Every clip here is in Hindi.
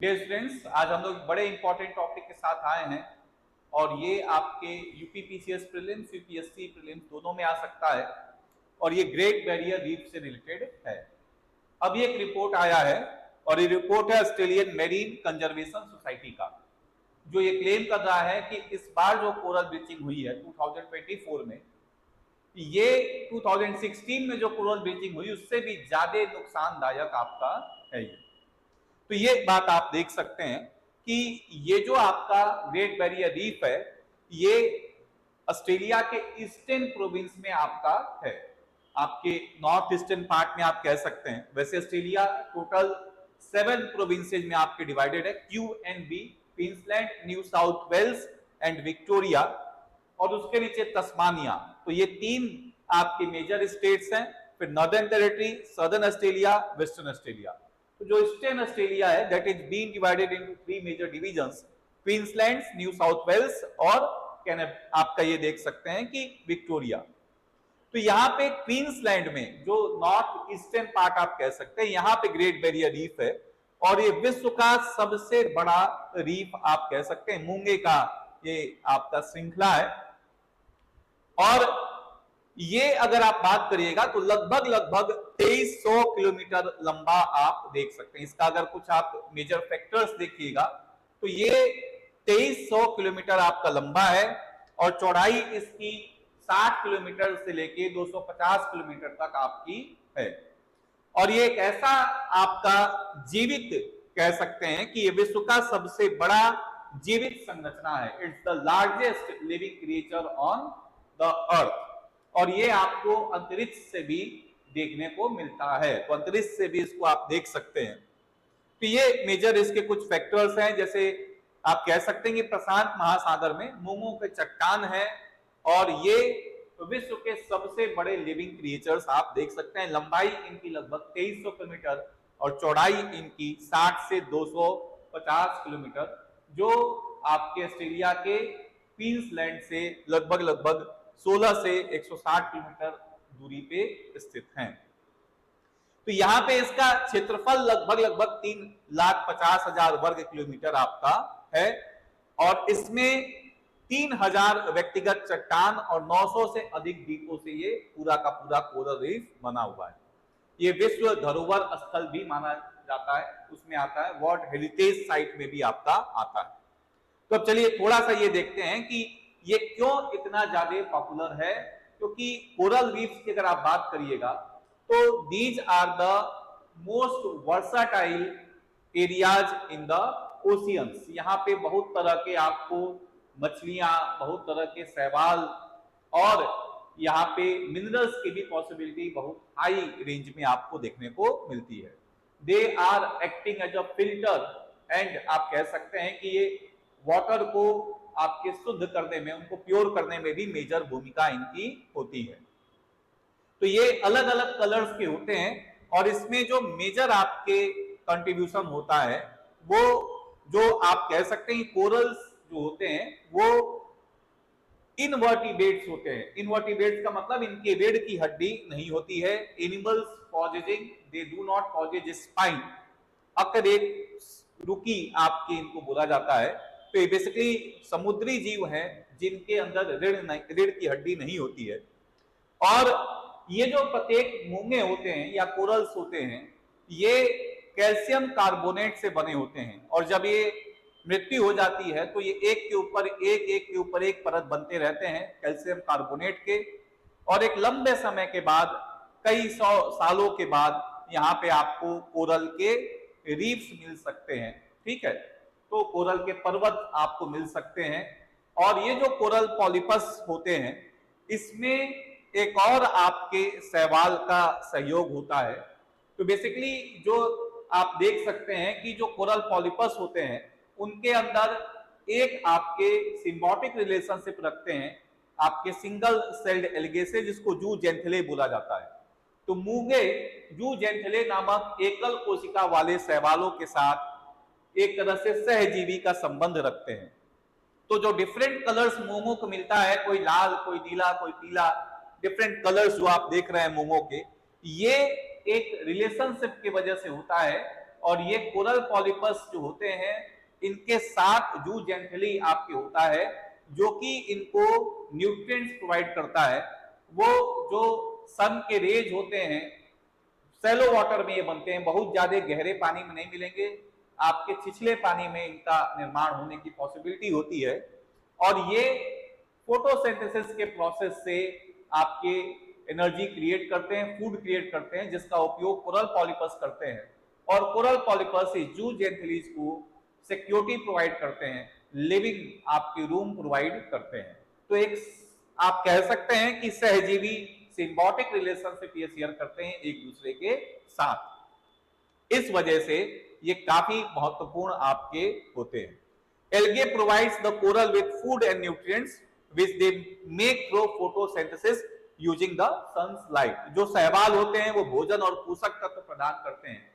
डियर स्टूडेंट्स, आज हम लोग बड़े इंपॉर्टेंट टॉपिक के साथ आए हैं और ये आपके यूपीपीसीएस प्रीलिम्स, यूपीएससी प्रीलिम्स दोनों में आ सकता है और ये ग्रेट बैरियर रीफ से रिलेटेड है। अब ये एक रिपोर्ट आया है और ये रिपोर्ट है ऑस्ट्रेलियन मेरीन कंजर्वेशन सोसाइटी का, जो ये क्लेम कर रहा है कि इस बार जो कोरल ब्लीचिंग हुई है 2024 में, ये 2016 में जो कोरल ब्लीचिंग हुई उससे भी ज्यादा नुकसानदायक आपका है ये। तो ये बात आप देख सकते हैं कि ये जो आपका ग्रेट बैरियर रीफ है, ये ऑस्ट्रेलिया के ईस्टर्न प्रोविंस में आपका है, आपके नॉर्थ ईस्टर्न पार्ट में आप कह सकते हैं। वैसे ऑस्ट्रेलिया टोटल 7 प्रोविंसेज में आपके डिवाइडेड है, QNB, Queensland, New South Wales and Victoria, और उसके नीचे तस्मानिया। तो ये 3 आपके मेजर स्टेट्स हैं। फिर Northern Territory, southern Australia, Western Australia. तो जो ईस्टर्न ऑस्ट्रेलिया है that is being divided into 3 major divisions, Queensland, New South Wales और आपका ये देख सकते हैं कि विक्टोरिया। तो यहाँ पे क्वींसलैंड में जो नॉर्थ ईस्टर्न पार्ट आप कह सकते हैं, यहाँ पे ग्रेट बैरियर रीफ है और ये विश्व का सबसे बड़ा रीफ आप कह सकते हैं, मूंगे का ये आपका श्रृंखला है। और ये अगर आप बात करिएगा तो लगभग 2300 किलोमीटर लंबा आप देख सकते हैं। इसका अगर कुछ आप मेजर फैक्टर्स देखिएगा तो ये 2300 किलोमीटर आपका लंबा है और चौड़ाई इसकी 60 किलोमीटर से लेके 250 किलोमीटर तक आपकी है। और ये एक ऐसा आपका जीवित कह सकते हैं कि ये विश्व का सबसे बड़ा जीवित संरचना है। It's the largest living creature on the earth. और ये आपको अंतरिक्ष से भी देखने को मिलता है, तो अंतरिक्ष से भी इसको आप देख सकते हैं। तो ये मेजर इसके कुछ फैक्टर्स हैं, जैसे आप कह सकते हैं कि प्रशांत महासागर में मूंगों के चट्टान है और ये विश्व के सबसे बड़े लिविंग क्रिएचर्स आप देख सकते हैं। लंबाई इनकी लगभग 2300 किलोमीटर और चौड़ाई इनकी 60 से 250 किलोमीटर, जो आपके ऑस्ट्रेलिया के क्वींसलैंड से लगभग 16 से 160 किलोमीटर दूरी पे स्थित हैं। तो यहाँ पे इसका क्षेत्रफल लगभग 3,50,000 वर्ग किलोमीटर आपका है और इसमें 3000 व्यक्तिगत चट्टान और 900 से अधिक द्वीपों से ये पूरा का पूरा कोरल रीफ बना हुआ है। ये विश्व धरोहर स्थल भी माना जाता है, उसमें आता है, वर्ल्ड हेरिटेज साइट में भी आपका आता है। तो अब चलिए थोड़ा सा ये देखते हैं कि ये क्यों इतना ज्यादा पॉपुलर है। क्योंकि कोरल रीफ की अगर आप बात करिएगा तो these are the most versatile areas in the oceans. यहाँ पे बहुत तरह के आपको मछलियां, बहुत तरह के शैवाल और यहाँ पे मिनरल्स की भी पॉसिबिलिटी बहुत हाई रेंज में आपको देखने को मिलती है। They are acting as a filter and आप कह सकते हैं कि ये वाटर को आपके शुद्ध करने में, उनको प्योर करने में भी मेजर भूमिका इनकी होती है। तो ये अलग अलग कलर्स के होते हैं और इसमें जो मेजर आपके कंट्रीब्यूशन होता है वो, जो आप कह सकते हैं कोरल्स जो होते हैं वो इनवर्टिब्रेट्स होते हैं। इनवर्टिब्रेट्स का मतलब इनके रीढ़ की हड्डी नहीं होती है। Animals possessing, they do not possess spine, अक्सर एक रुकी आपके इनको बोला जाता है। तो ये बेसिकली समुद्री जीव हैं जिनके अंदर रीढ़ की हड्डी नहीं होती है। और ये जो प्रत्येक मूंगे होते हैं या कोरल्स होते हैं, ये कैल्शियम कार्बोनेट से बने होते हैं और जब ये मृत्यु हो जाती है तो ये एक के ऊपर एक परत बनते रहते हैं कैल्शियम कार्बोनेट के, और एक लंबे समय के बाद, कई 100 सालों के बाद यहाँ पे आपको कोरल के रीफ्स मिल सकते हैं। ठीक है, तो कोरल के पर्वत आपको मिल सकते हैं। और ये जो कोरल पॉलिपस होते हैं इसमें एक और आपके शैवाल का सहयोग होता है। तो बेसिकली जो आप देख सकते हैं कि जो कोरल पॉलिपस होते हैं उनके अंदर एक आपके सिम्बायोटिक रिलेशनशिप रखते हैं आपके सिंगल सेल्ड एल्गेसे, जिसको जू जेंथले बोला जाता है। तो मूंगे जू जेंथले नामक एकल कोशिका वाले शैवालों के साथ एक तरह से सहजीवी का संबंध रखते हैं। तो जो डिफरेंट कलर्स मूंगों को मिलता है, कोई लाल, कोई नीला, कोई पीला, डिफरेंट कलर्स जो आप देख रहे हैं मूंगों के, ये एक रिलेशनशिप की वजह से होता है और ये कोरल पॉलिपस जो होते हैं इनके साथ जू जेंटली आपके होता है जो कि इनको न्यूट्रिएंट्स प्रोवाइड करता है। वो जो सन के रेज होते हैं सैलो वाटर में ये बनते हैं, बहुत ज्यादा गहरे पानी में नहीं मिलेंगे, आपके छिछले पानी में इनका निर्माण होने की पॉसिबिलिटी होती है। और ये फोटोसिंथेसिस के प्रोसेस से आपके एनर्जी क्रिएट करते हैं, फूड क्रिएट करते हैं, जिसका उपयोग कोरल पॉलिपस करते हैं। और कोरल पॉलिपस इस जू जेंथिलीज को सिक्योरिटी प्रोवाइड करते हैं, लिविंग आपके रूम प्रोवाइड करते हैं। तो एक आप कह सकते हैं कि सहजीवी सिम्बायोटिक रिलेशनशिप ये शेयर करते हैं एक दूसरे के साथ। इस वजह से ये काफी महत्वपूर्ण आपके होते हैं। Algae provides the coral with food and nutrients which they make through photosynthesis using the sun's light. जो शैवाल होते हैं वो भोजन और पोषक तत्व प्रदान करते हैं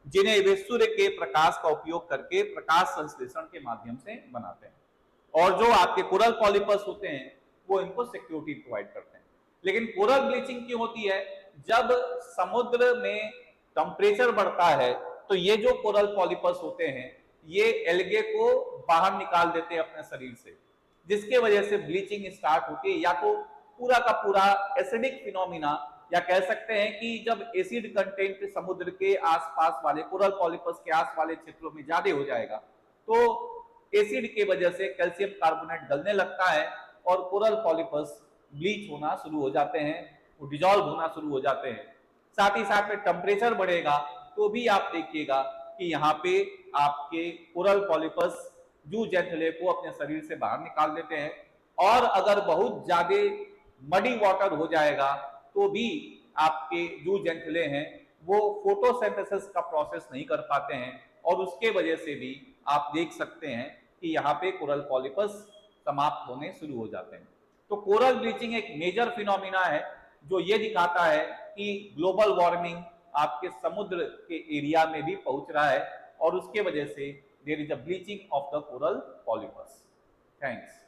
जिन्हें वे सूर्य के प्रकाश का उपयोग करके प्रकाश संश्लेषण के माध्यम से बनाते हैं। और जो आपके कोरल पॉलिपस होते हैं वो इनको सिक्योरिटी प्रोवाइड करते हैं। लेकिन कोरल ब्लीचिंग क्यों होती है? जब समुद्र में टेम्परेचर बढ़ता है तो ये जो कोरल पॉलिपस होते हैं ये एल्गे को बाहर निकाल देते हैं अपने शरीर से, जिसके वजह से ब्लीचिंग स्टार्ट होती है। या तो पूरा का पूरा एसिडिक फिनोमिना, या कह सकते हैं कि जब एसिड कंटेंट समुद्र के आसपास वाले कोरल पॉलिपस के आस वाले क्षेत्रों में ज्यादा हो जाएगा तो एसिड के वजह से कैल्शियम कार्बोनेट गलने लगता है और कोरल पॉलिपस ब्लीच होना शुरू हो जाते हैं, वो डिजॉल्व होना शुरू हो जाते हैं। साथ ही साथ में टेम्परेचर बढ़ेगा तो भी आप देखिएगा कि यहाँ पे आपके कोरल पॉलिपस जू जेंथले को अपने शरीर से बाहर निकाल देते हैं। और अगर बहुत ज्यादा मडी वाटर हो जाएगा तो भी आपके जू जेंथले हैं वो फोटोसिंथेसिस का प्रोसेस नहीं कर पाते हैं और उसके वजह से भी आप देख सकते हैं कि यहाँ पे कोरल पॉलिपस समाप्त होने शुरू हो जाते हैं। तो कोरल ब्लीचिंग एक मेजर फिनोमिना है जो ये दिखाता है कि ग्लोबल वार्मिंग आपके समुद्र के एरिया में भी पहुंच रहा है और उसके वजह से there is a bleaching of the coral polyps. Thanks.